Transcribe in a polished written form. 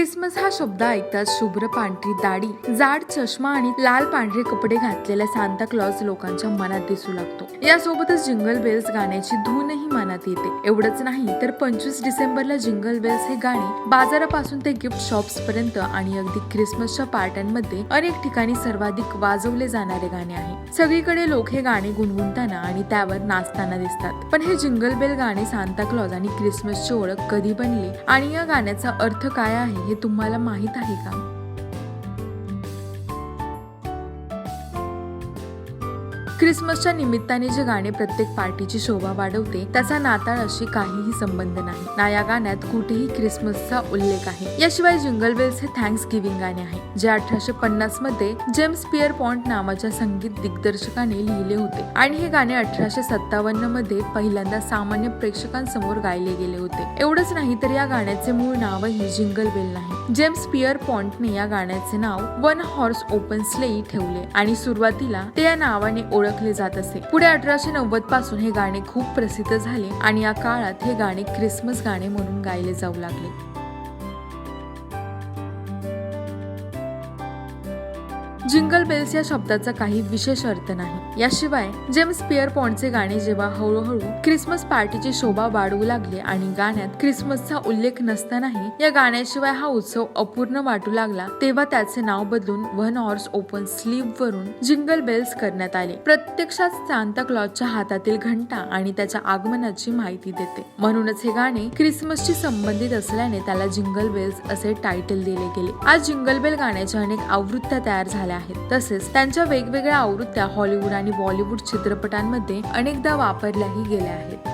Christmas हा शब्द ऐकताच शुभ्र पांढरी दाढी, जाड चष्मा आणि लाल पांढरे कपडे घातलेल्या सांता क्लॉज लोकांच्या मनात दिसू लागतो. यासोबतच जिंगल बेल्स गाण्याची धूनही मनात येते. एवढंच नाही तर 25 डिसेंबरला जिंगल बेल्स हे गाणे बाजारापासून ते गिफ्ट शॉप्स पर्यंत आणि अगदी क्रिसमसच्या पार्ट्यांमध्ये अनेक ठिकाणी सर्वाधिक वाजवले जाणारे गाणे आहे. सगळीकडे लोक हे गाणे गुणगुणताना आणि त्यावर नाचताना दिसतात. पण हे जिंगल बेल गाणे सांता क्लॉज आणि क्रिसमसची ओळख कधी बनली आणि या गाण्याचा अर्थ काय आहे हे तुम्हाला माहित आहे का? क्रिसमसच्या निमित्ताने जे गाणे प्रत्येक पार्टीची शोभा वाढवते त्याचा नाताळाशी काहीही संबंध नाही ना. या गाण्यात कुठेही क्रिसमसचा उल्लेख आहे. याशिवाय जिंगल बेल्स हे थँक्स गिव्हिंग गाणे आहे जे 1850 मध्ये जेम्स पियरपॉन्ट नावाच्या संगीत दिग्दर्शकाने लिहिले होते आणि हे गाणे 1857 मध्ये पहिल्यांदा सामान्य प्रेक्षकांसमोर गायले गेले होते. एवढंच नाही तर या गाण्याचे मूळ नावही जिंगल बेल नाही. जेम्स पियरपॉन्टने या गाण्याचे नाव वन हॉर्स ओपन स्लेई ठेवले आणि सुरुवातीला ते या नावाने ओळखले जात असे. पुढे 1890 पासून हे गाणे खूप प्रसिद्ध झाले आणि या काळात हे गाणे क्रिसमस गाणे म्हणून गायले जाऊ लागले. जिंगल बेल्स या शब्दाचा काही विशेष अर्थ नाही. याशिवाय जेम्स पियरपॉन्टचे गाणे जेव्हा हळूहळू क्रिसमस पार्टीची शोभा वाढवू लागले आणि गाण्यात क्रिसमसचा उल्लेख नसतानाही या गाण्याशिवाय हा उत्सव अपूर्ण वाटू लागला तेव्हा त्याचे नाव बदलून वन हॉर्स ओपन स्लीव वरून जिंगल बेल्स करण्यात आले. प्रत्यक्षात सांता क्लॉजच्या हातातील घंटा आणि त्याच्या आगमनाची माहिती देते. म्हणूनच हे गाणे क्रिसमसशी संबंधित असल्याने त्याला जिंगल बेल्स असे टायटल दिले गेले. आज जिंगल बेल गाण्याच्या अनेक आवृत्त्या तयार झाल्या आहेत. तसेच त्यांच्या वेगवेगळ्या आवृत्त्या हॉलिवूड आणि बॉलिवूड चित्रपटांमध्ये अनेकदा वापरल्याही गेल्या आहेत.